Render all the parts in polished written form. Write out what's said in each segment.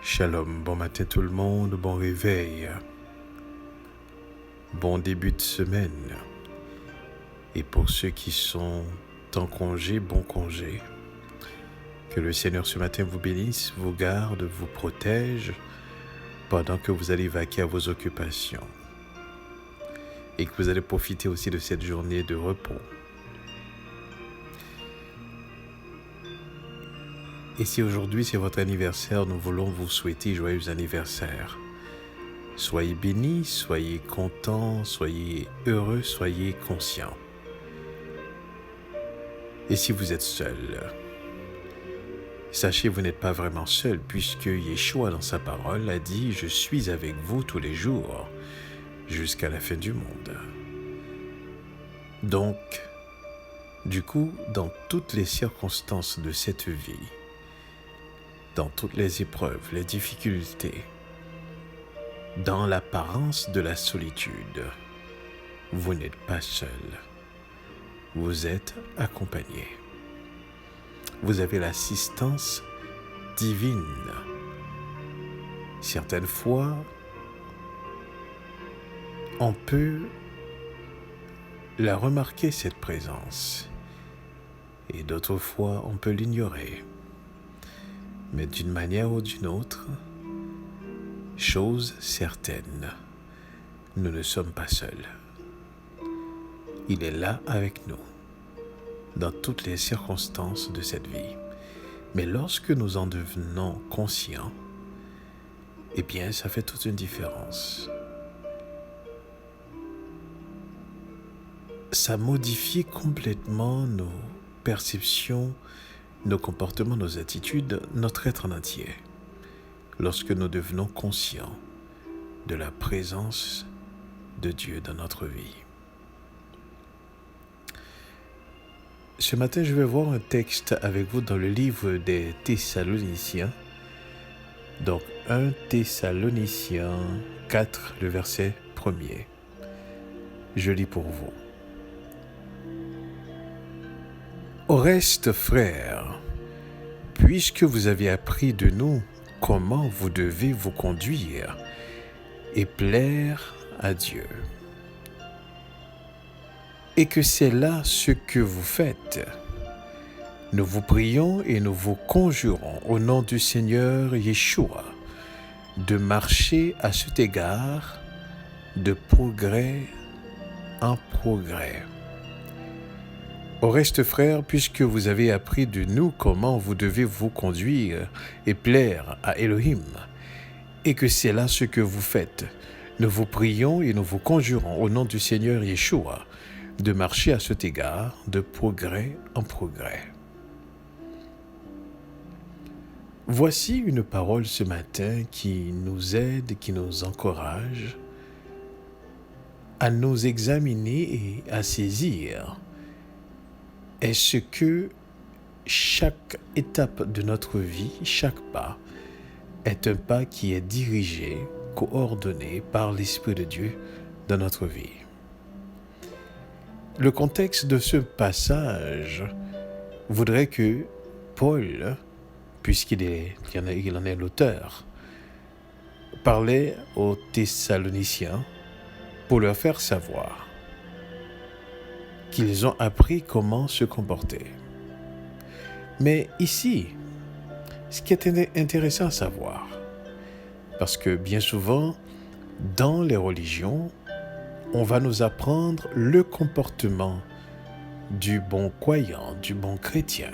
Shalom, bon matin tout le monde, bon réveil, bon début de semaine. Et pour ceux qui sont en congé, bon congé. Que le Seigneur ce matin vous bénisse, vous garde, vous protège pendant que vous allez vaquer à vos occupations. Et que vous allez profiter aussi de cette journée de repos. Et si aujourd'hui c'est votre anniversaire, nous voulons vous souhaiter joyeux anniversaire. Soyez bénis, soyez contents, soyez heureux, soyez conscients. Et si vous êtes seul, sachez vous n'êtes pas vraiment seul, puisque Yeshua dans sa parole a dit « Je suis avec vous tous les jours, jusqu'à la fin du monde ». Donc, du coup, dans toutes les circonstances de cette vie, dans toutes les épreuves, les difficultés, dans l'apparence de la solitude, vous n'êtes pas seul. Vous êtes accompagné. Vous avez l'assistance divine. Certaines fois, on peut la remarquer, cette présence, et d'autres fois, on peut l'ignorer. Mais d'une manière ou d'une autre, chose certaine, nous ne sommes pas seuls. Il est là avec nous, dans toutes les circonstances de cette vie. Mais lorsque nous en devenons conscients, eh bien, ça fait toute une différence. Ça modifie complètement nos perceptions, nos comportements, nos attitudes, notre être en entier. Lorsque nous devenons conscients de la présence de Dieu dans notre vie. Ce matin, je vais voir un texte avec vous dans le livre des Thessaloniciens. Donc, 1 Thessaloniciens 4, le verset 1er. Je lis pour vous. Au reste, frères, puisque vous avez appris de nous comment vous devez vous conduire et plaire à Dieu, et que c'est là ce que vous faites, nous vous prions et nous vous conjurons au nom du Seigneur Yeshua de marcher à cet égard de progrès en progrès. Au reste, frères, puisque vous avez appris de nous comment vous devez vous conduire et plaire à Elohim, et que c'est là ce que vous faites, nous vous prions et nous vous conjurons au nom du Seigneur Yeshua de marcher à cet égard de progrès en progrès. Voici une parole ce matin qui nous aide, qui nous encourage à nous examiner et à saisir. Est-ce que chaque étape de notre vie, chaque pas, est un pas qui est dirigé, coordonné par l'Esprit de Dieu dans notre vie? Le contexte de ce passage voudrait que Paul, puisqu'il en est l'auteur, parlait aux Thessaloniciens pour leur faire savoir qu'ils ont appris comment se comporter. Mais ici, ce qui est intéressant à savoir, parce que bien souvent, dans les religions, on va nous apprendre le comportement du bon croyant, du bon chrétien.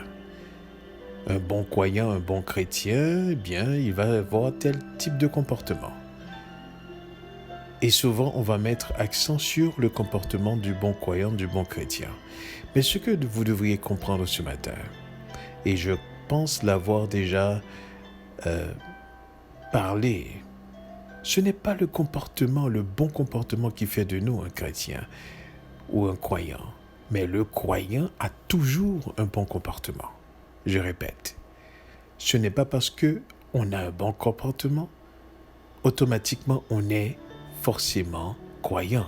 Un bon croyant, un bon chrétien, eh bien, il va avoir tel type de comportement. Et souvent, on va mettre accent sur le comportement du bon croyant, du bon chrétien. Mais ce que vous devriez comprendre ce matin, et je pense l'avoir déjà parlé, ce n'est pas le comportement, le bon comportement qui fait de nous un chrétien ou un croyant, mais le croyant a toujours un bon comportement. Je répète, ce n'est pas parce qu'on a un bon comportement, automatiquement on est forcément croyant.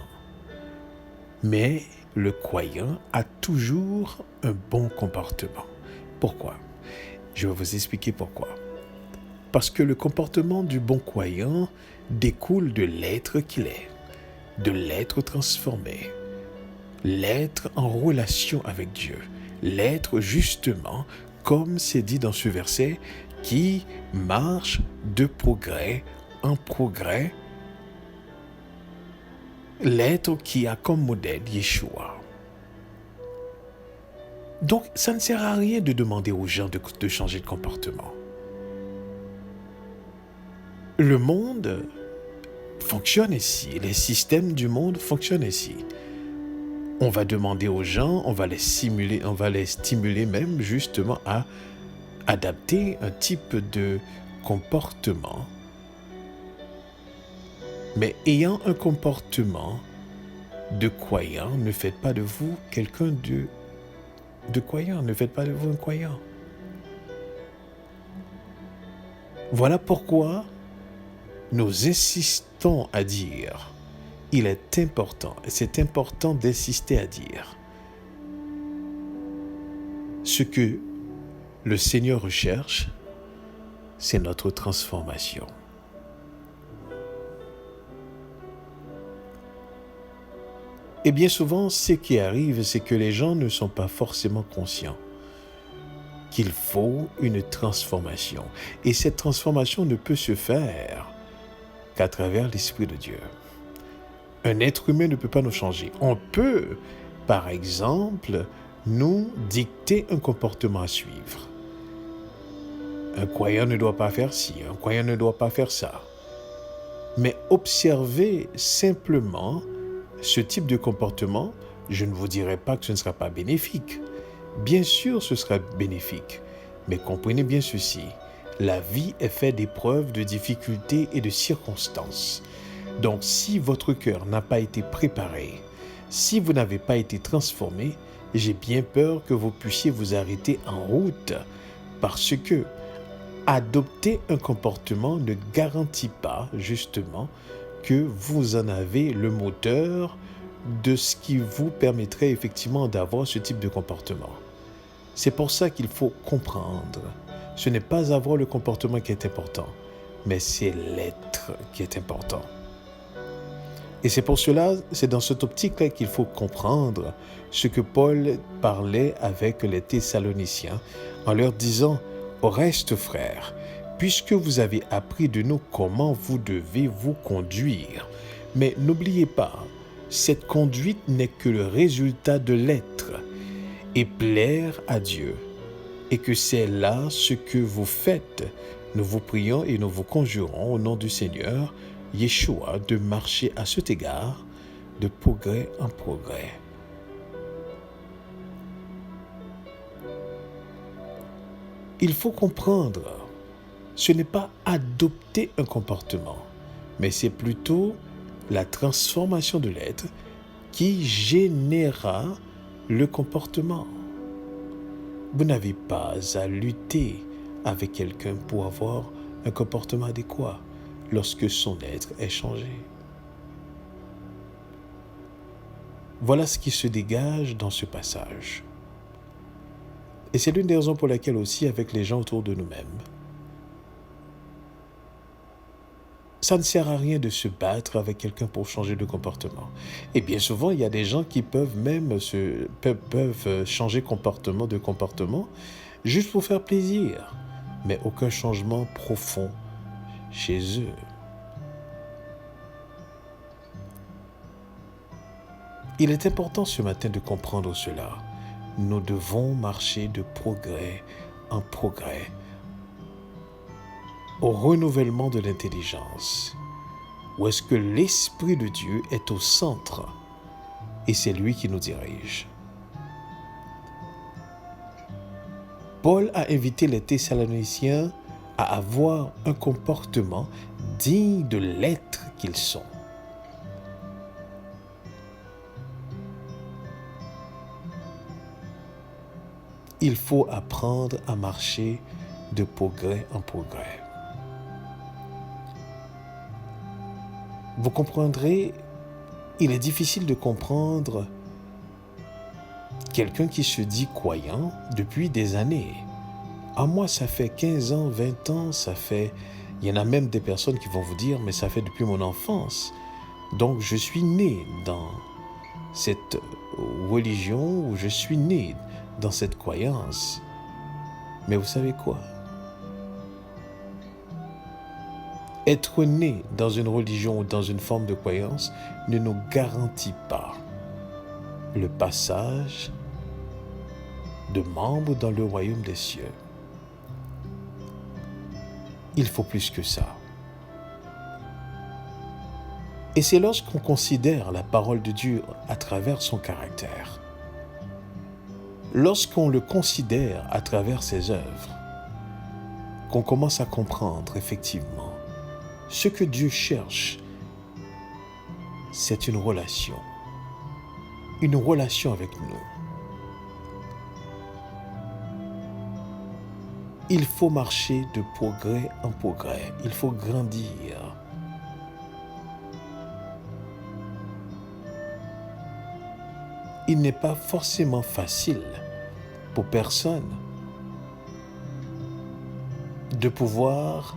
Mais le croyant a toujours un bon comportement. Pourquoi? Je vais vous expliquer pourquoi. Parce que le comportement du bon croyant découle de l'être qu'il est, de l'être transformé, l'être en relation avec Dieu, l'être justement, comme c'est dit dans ce verset, qui marche de progrès en progrès, l'être qui a comme modèle Yeshua. Donc, ça ne sert à rien de demander aux gens de changer de comportement. Le monde fonctionne ici, les systèmes du monde fonctionnent ici. On va demander aux gens, on va les stimuler même justement à adapter un type de comportement. Mais ayant un comportement de croyant, ne faites pas de vous quelqu'un de croyant, ne faites pas de vous un croyant. Voilà pourquoi nous insistons à dire, il est important, et c'est important d'insister à dire, ce que le Seigneur recherche, c'est notre transformation. Et bien souvent, ce qui arrive, c'est que les gens ne sont pas forcément conscients qu'il faut une transformation. Et cette transformation ne peut se faire qu'à travers l'Esprit de Dieu. Un être humain ne peut pas nous changer. On peut, par exemple, nous dicter un comportement à suivre. Un croyant ne doit pas faire ci, un croyant ne doit pas faire ça. Mais observez simplement ce type de comportement, je ne vous dirai pas que ce ne sera pas bénéfique. Bien sûr, ce sera bénéfique. Mais comprenez bien ceci, la vie est faite d'épreuves, de difficultés et de circonstances. Donc, si votre cœur n'a pas été préparé, si vous n'avez pas été transformé, j'ai bien peur que vous puissiez vous arrêter en route parce que adopter un comportement ne garantit pas, justement, que vous en avez le moteur de ce qui vous permettrait effectivement d'avoir ce type de comportement. C'est pour ça qu'il faut comprendre. Ce n'est pas avoir le comportement qui est important, mais c'est l'être qui est important. Et c'est pour cela, c'est dans cette optique-là qu'il faut comprendre ce que Paul parlait avec les Thessaloniciens en leur disant « Au reste, frères, puisque vous avez appris de nous comment vous devez vous conduire. Mais n'oubliez pas, cette conduite n'est que le résultat de l'être et plaire à Dieu. Et que c'est là ce que vous faites. Nous vous prions et nous vous conjurons au nom du Seigneur, Yeshua, de marcher à cet égard de progrès en progrès. » Il faut comprendre, ce n'est pas adopter un comportement, mais c'est plutôt la transformation de l'être qui générera le comportement. Vous n'avez pas à lutter avec quelqu'un pour avoir un comportement adéquat lorsque son être est changé. Voilà ce qui se dégage dans ce passage. Et c'est l'une des raisons pour laquelle aussi, avec les gens autour de nous-mêmes, ça ne sert à rien de se battre avec quelqu'un pour changer de comportement. Et bien souvent, il y a des gens qui peuvent même peuvent changer de comportement juste pour faire plaisir, mais aucun changement profond chez eux. Il est important ce matin de comprendre cela. Nous devons marcher de progrès en progrès au renouvellement de l'intelligence, où est-ce que l'Esprit de Dieu est au centre et c'est lui qui nous dirige. Paul a invité les Thessaloniciens à avoir un comportement digne de l'être qu'ils sont. Il faut apprendre à marcher de progrès en progrès. Vous comprendrez, il est difficile de comprendre quelqu'un qui se dit croyant depuis des années, À moi, ça fait 15 ans, 20 ans, ça fait... Il y en a même des personnes qui vont vous dire, mais ça fait depuis mon enfance. Donc, je suis né dans cette religion, ou je suis né dans cette croyance. Mais vous savez quoi? Être né dans une religion ou dans une forme de croyance ne nous garantit pas le passage de membres dans le royaume des cieux. Il faut plus que ça. Et c'est lorsqu'on considère la parole de Dieu à travers son caractère, lorsqu'on le considère à travers ses œuvres, qu'on commence à comprendre effectivement ce que Dieu cherche, c'est une relation avec nous. Il faut marcher de progrès en progrès, il faut grandir. Il n'est pas forcément facile pour personne de pouvoir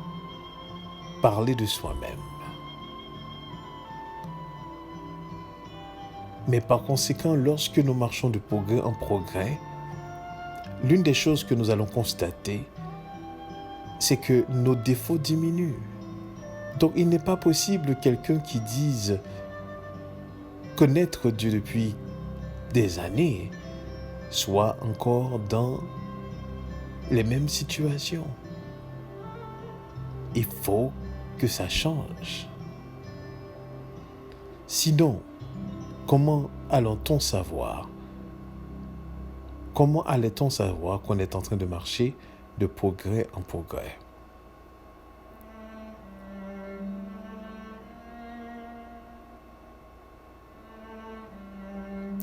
parler de soi-même. Mais par conséquent, lorsque nous marchons de progrès en progrès, l'une des choses que nous allons constater, c'est que nos défauts diminuent. Donc il n'est pas possible que quelqu'un qui dise connaître Dieu depuis des années soit encore dans les mêmes situations. Il faut que ça change. Sinon, comment allait-on savoir qu'on est en train de marcher de progrès en progrès?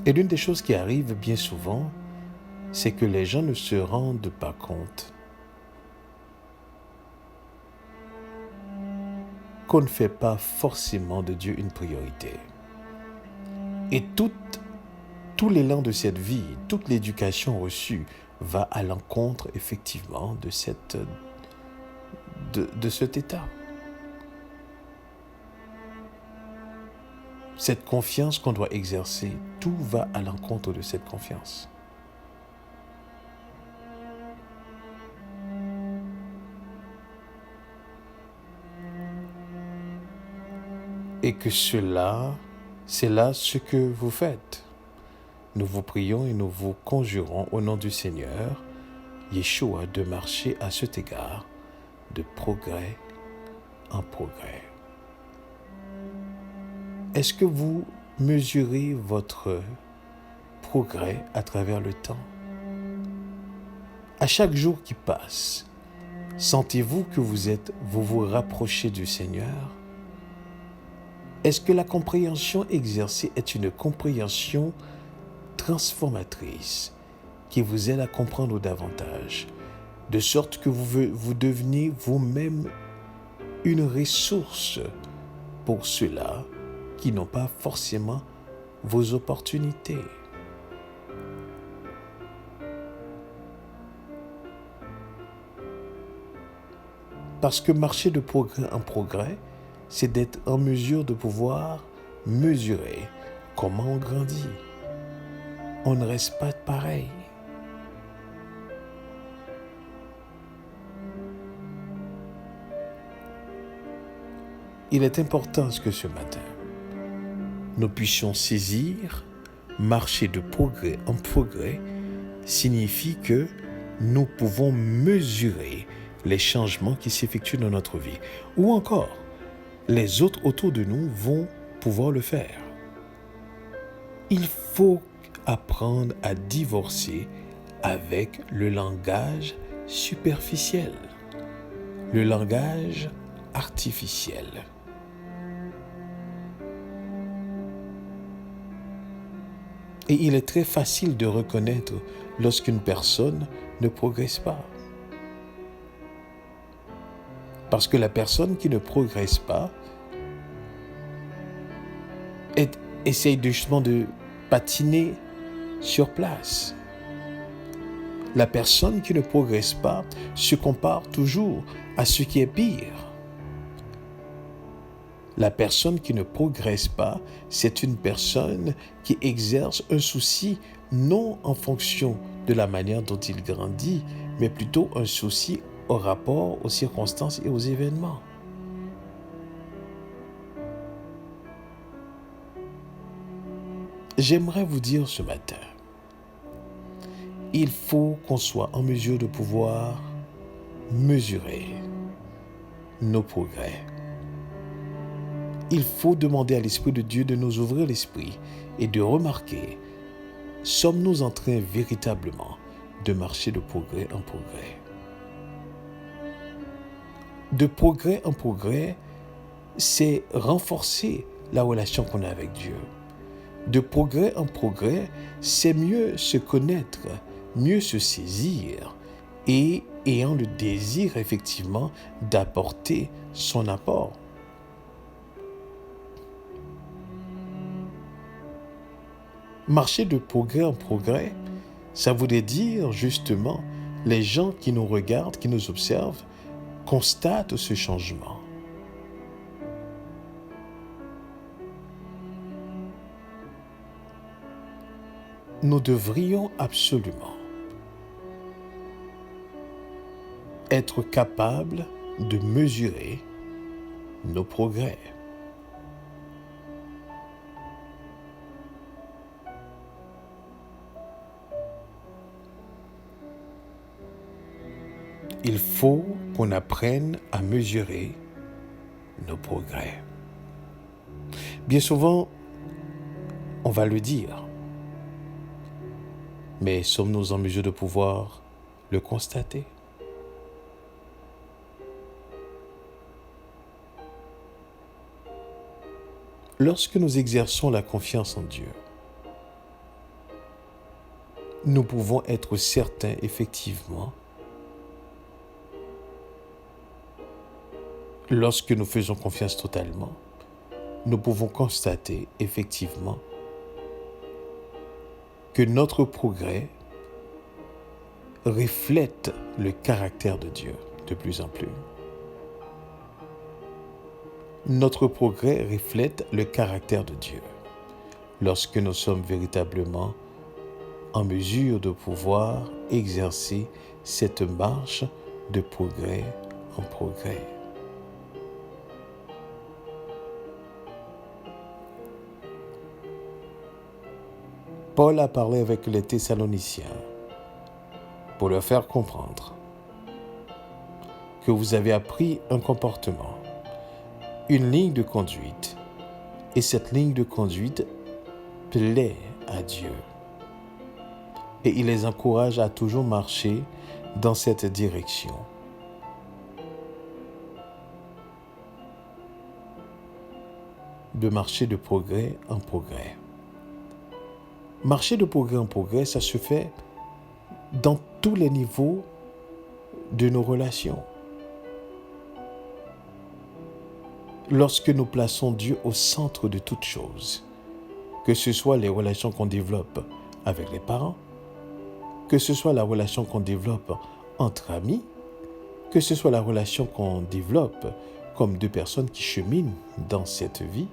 Et l'une des choses qui arrive bien souvent, c'est que les gens ne se rendent pas compte qu'on ne fait pas forcément de Dieu une priorité. Et tout l'élan de cette vie, toute l'éducation reçue va à l'encontre effectivement de cet état. Cette confiance qu'on doit exercer, tout va à l'encontre de cette confiance. Et que c'est là ce que vous faites. Nous vous prions et nous vous conjurons au nom du Seigneur, Yeshua, de marcher à cet égard de progrès en progrès. Est-ce que vous mesurez votre progrès à travers le temps? À chaque jour qui passe, sentez-vous que vous vous rapprochez du Seigneur? Est-ce que la compréhension exercée est une compréhension transformatrice qui vous aide à comprendre davantage, de sorte que vous deveniez vous-même une ressource pour ceux-là qui n'ont pas forcément vos opportunités? Parce que marcher de progrès en progrès, c'est d'être en mesure de pouvoir mesurer comment on grandit. On ne reste pas pareil. Il est important que ce matin, nous puissions saisir, marcher de progrès en progrès, signifie que nous pouvons mesurer les changements qui s'effectuent dans notre vie. Ou encore, les autres autour de nous vont pouvoir le faire. Il faut apprendre à divorcer avec le langage superficiel, le langage artificiel. Et il est très facile de reconnaître lorsqu'une personne ne progresse pas. Parce que la personne qui ne progresse pas essaye justement de patiner sur place. La personne qui ne progresse pas se compare toujours à ce qui est pire. La personne qui ne progresse pas, c'est une personne qui exerce un souci non en fonction de la manière dont il grandit, mais plutôt un souci au rapport aux circonstances et aux événements. J'aimerais vous dire ce matin, il faut qu'on soit en mesure de pouvoir mesurer nos progrès. Il faut demander à l'Esprit de Dieu de nous ouvrir l'esprit et de remarquer, sommes-nous en train véritablement de marcher de progrès en progrès? De progrès en progrès, c'est renforcer la relation qu'on a avec Dieu. De progrès en progrès, c'est mieux se connaître, mieux se saisir et ayant le désir effectivement d'apporter son apport. Marcher de progrès en progrès, ça voudrait dire justement les gens qui nous regardent, qui nous observent, constatent ce changement. Nous devrions absolument être capables de mesurer nos progrès. Il faut qu'on apprenne à mesurer nos progrès. Bien souvent, on va le dire, mais sommes-nous en mesure de pouvoir le constater? Lorsque nous exerçons la confiance en Dieu, nous pouvons être certains effectivement, lorsque nous faisons confiance totalement, nous pouvons constater effectivement que notre progrès reflète le caractère de Dieu de plus en plus. Notre progrès reflète le caractère de Dieu lorsque nous sommes véritablement en mesure de pouvoir exercer cette marche de progrès en progrès. Paul a parlé avec les Thessaloniciens pour leur faire comprendre que vous avez appris un comportement, une ligne de conduite, et cette ligne de conduite plaît à Dieu. Et il les encourage à toujours marcher dans cette direction. De marcher de progrès en progrès. Marcher de progrès en progrès, ça se fait dans tous les niveaux de nos relations. Lorsque nous plaçons Dieu au centre de toutes choses, que ce soit les relations qu'on développe avec les parents, que ce soit la relation qu'on développe entre amis, que ce soit la relation qu'on développe comme deux personnes qui cheminent dans cette vie,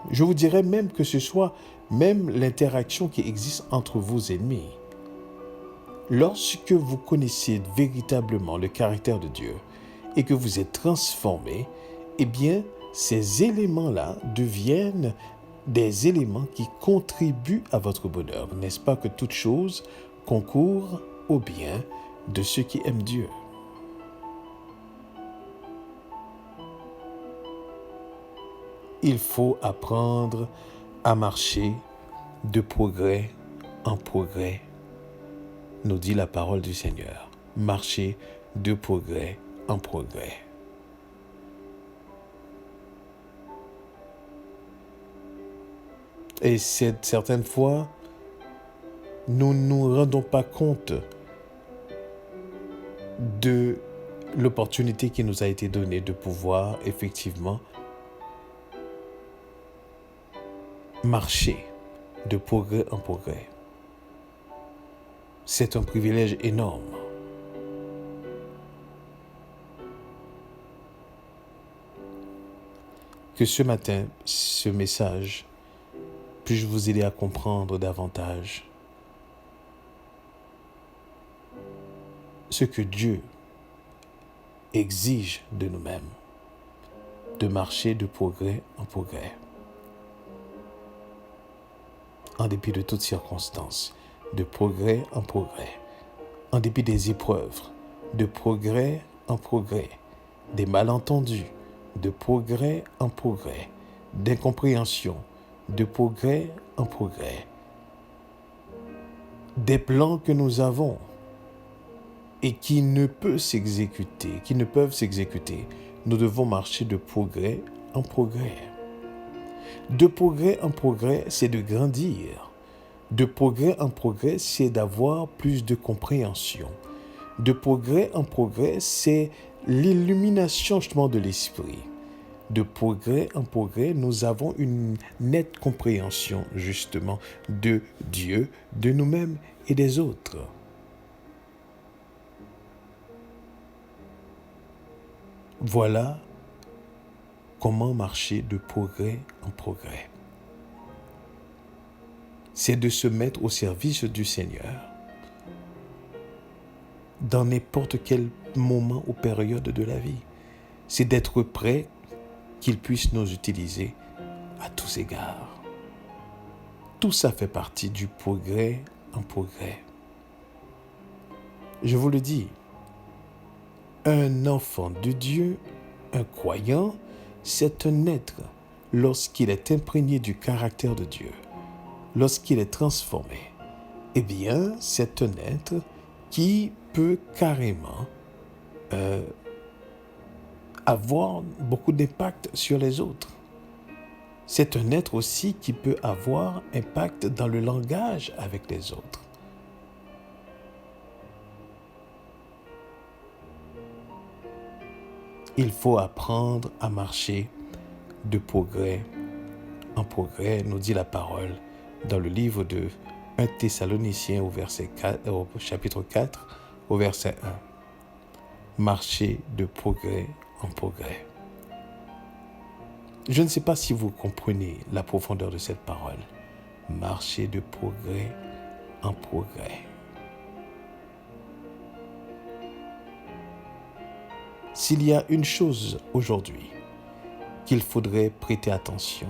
je vous dirais même que ce soit même l'interaction qui existe entre vos ennemis. Lorsque vous connaissez véritablement le caractère de Dieu et que vous êtes transformé, eh bien, ces éléments-là deviennent des éléments qui contribuent à votre bonheur. N'est-ce pas que toute chose concourt au bien de ceux qui aiment Dieu? Il faut apprendre à marcher de progrès en progrès, nous dit la parole du Seigneur. Marcher de progrès en progrès. Et certaines fois, nous ne nous rendons pas compte de l'opportunité qui nous a été donnée de pouvoir effectivement marcher de progrès en progrès. C'est un privilège énorme. Que ce matin, ce message puisse vous aider à comprendre davantage ce que Dieu exige de nous-mêmes, de marcher de progrès en progrès, en dépit de toutes circonstances, de progrès en progrès, en dépit des épreuves, de progrès en progrès, des malentendus, de progrès en progrès, d'incompréhension, de progrès en progrès, des plans que nous avons et qui ne peuvent s'exécuter, nous devons marcher de progrès en progrès. De progrès en progrès, c'est de grandir. De progrès en progrès, c'est d'avoir plus de compréhension. De progrès en progrès, c'est l'illumination justement de l'esprit. De progrès en progrès, nous avons une nette compréhension justement de Dieu, de nous-mêmes et des autres. Voilà comment marcher de progrès en progrès. C'est de se mettre au service du Seigneur dans n'importe quel moment ou période de la vie. C'est d'être prêt qu'il puisse nous utiliser à tous égards. Tout ça fait partie du progrès en progrès. Je vous le dis, un enfant de Dieu, un croyant, c'est un être lorsqu'il est imprégné du caractère de Dieu, lorsqu'il est transformé. Eh bien, c'est un être qui peut carrément avoir beaucoup d'impact sur les autres. C'est un être aussi qui peut avoir impact dans le langage avec les autres. Il faut apprendre à marcher de progrès en progrès, nous dit la parole dans le livre de 1 Thessaloniciens au chapitre 4, au verset 1. Marcher de progrès en progrès. Je ne sais pas si vous comprenez la profondeur de cette parole. Marcher de progrès en progrès. S'il y a une chose aujourd'hui qu'il faudrait prêter attention,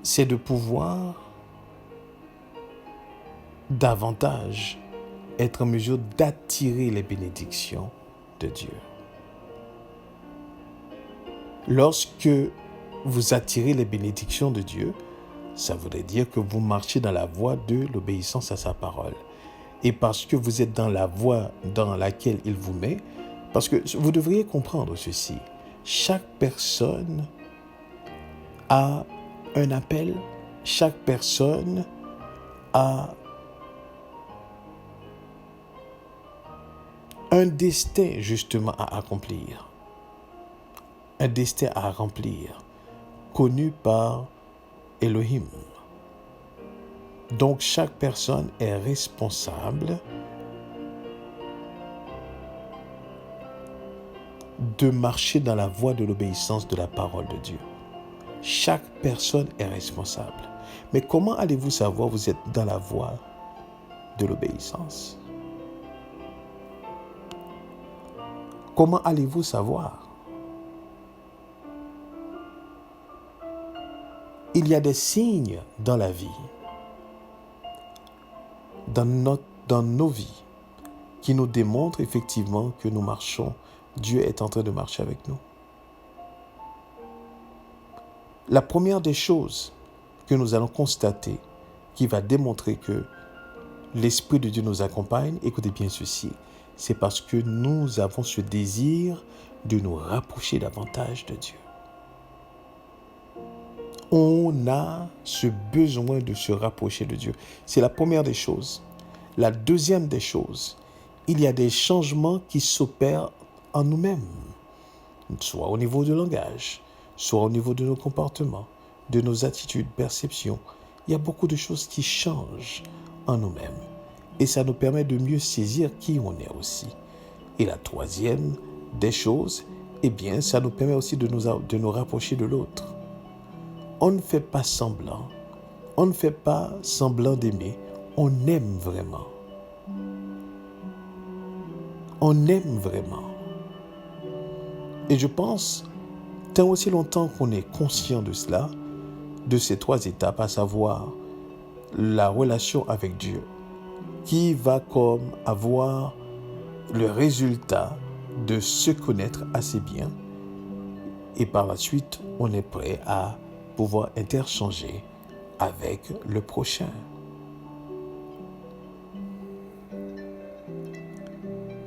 c'est de pouvoir davantage être en mesure d'attirer les bénédictions de Dieu. Lorsque vous attirez les bénédictions de Dieu, ça voudrait dire que vous marchez dans la voie de l'obéissance à sa parole. Et parce que vous êtes dans la voie dans laquelle il vous met, parce que vous devriez comprendre ceci, chaque personne a un appel, chaque personne a un destin justement à accomplir, un destin à remplir, connu par Elohim. Donc chaque personne est responsable de marcher dans la voie de l'obéissance de la parole de Dieu. Chaque personne est responsable. Mais comment allez-vous savoir que vous êtes dans la voie de l'obéissance? Comment allez-vous savoir? Il y a des signes dans la vie, dans nos vies, qui nous démontrent effectivement que nous marchons, Dieu est en train de marcher avec nous. La première des choses que nous allons constater, qui va démontrer que l'Esprit de Dieu nous accompagne, écoutez bien ceci, c'est parce que nous avons ce désir de nous rapprocher davantage de Dieu. On a ce besoin de se rapprocher de Dieu. C'est la première des choses. La deuxième des choses, il y a des changements qui s'opèrent en nous-mêmes, soit au niveau du langage, soit au niveau de nos comportements, de nos attitudes, perceptions. Il y a beaucoup de choses qui changent en nous-mêmes. Et ça nous permet de mieux saisir qui on est aussi. Et la troisième des choses, eh bien, ça nous permet aussi de nous rapprocher de l'autre. On ne fait pas semblant. On ne fait pas semblant d'aimer. On aime vraiment. On aime vraiment. Et je pense, tant aussi longtemps qu'on est conscient de cela, de ces trois étapes, à savoir la relation avec Dieu, qui va comme avoir le résultat de se connaître assez bien, et par la suite, on est prêt à pouvoir interchanger avec le prochain.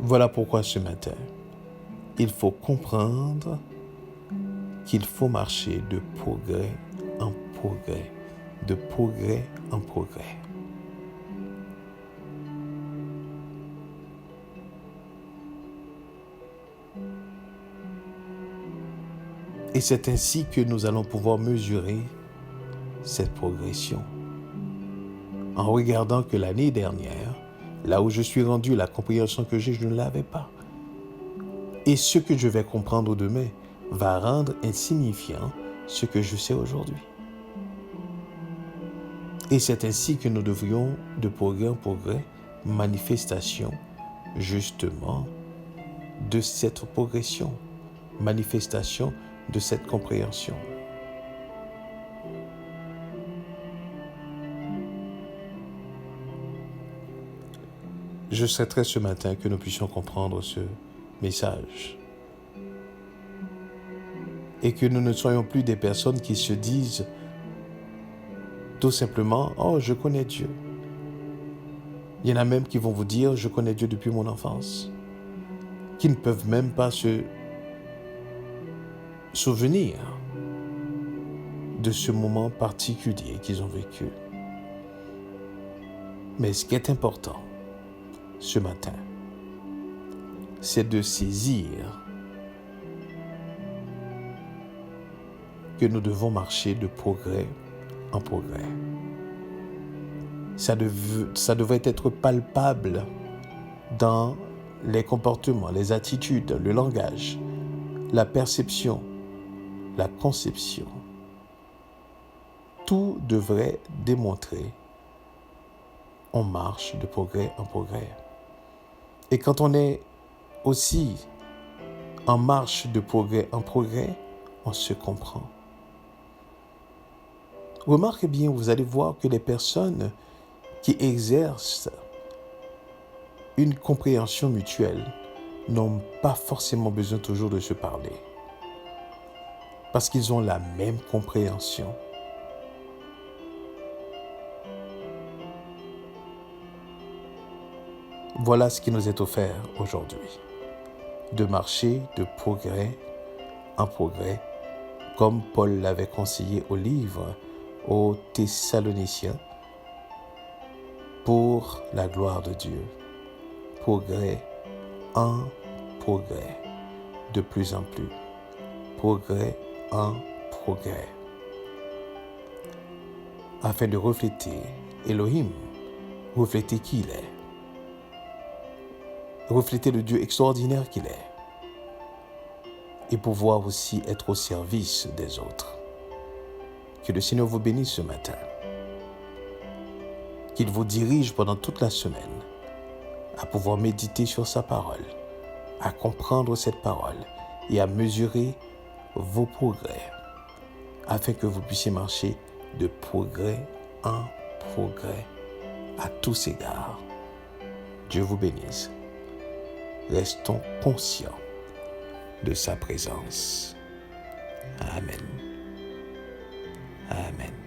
Voilà pourquoi ce matin, il faut comprendre qu'il faut marcher de progrès en progrès, de progrès en progrès. Et c'est ainsi que nous allons pouvoir mesurer cette progression. En regardant que l'année dernière, là où je suis rendu, la compréhension que j'ai, je ne l'avais pas. Et ce que je vais comprendre demain va rendre insignifiant ce que je sais aujourd'hui. Et c'est ainsi que nous devrions, de progrès en progrès, manifestation justement de cette progression, manifestation de cette compréhension. Je souhaiterais ce matin que nous puissions comprendre ce message et que nous ne soyons plus des personnes qui se disent tout simplement « Oh, je connais Dieu ». Il y en a même qui vont vous dire « Je connais Dieu depuis mon enfance », qui ne peuvent même pas se souvenir de ce moment particulier qu'ils ont vécu. Mais ce qui est important ce matin, c'est de saisir que nous devons marcher de progrès en progrès. Ça devrait être palpable dans les comportements, les attitudes, le langage, la perception, la conception. Tout devrait démontrer on marche de progrès en progrès. Et quand on est aussi en marche de progrès en progrès, on se comprend. Remarquez bien, vous allez voir que les personnes qui exercent une compréhension mutuelle n'ont pas forcément besoin toujours de se parler. Parce qu'ils ont la même compréhension. Voilà ce qui nous est offert aujourd'hui. De marcher de progrès en progrès, comme Paul l'avait conseillé au livre aux Thessaloniciens, pour la gloire de Dieu. Progrès en progrès, de plus en plus. Progrès en progrès. Afin de refléter Elohim, refléter qui il est. Refléter le Dieu extraordinaire qu'il est. Et pouvoir aussi être au service des autres. Que le Seigneur vous bénisse ce matin. Qu'il vous dirige pendant toute la semaine à pouvoir méditer sur sa parole, à comprendre cette parole et à mesurer vos progrès afin que vous puissiez marcher de progrès en progrès à tous égards. Dieu vous bénisse. Restons conscients de sa présence. Amen. Amen.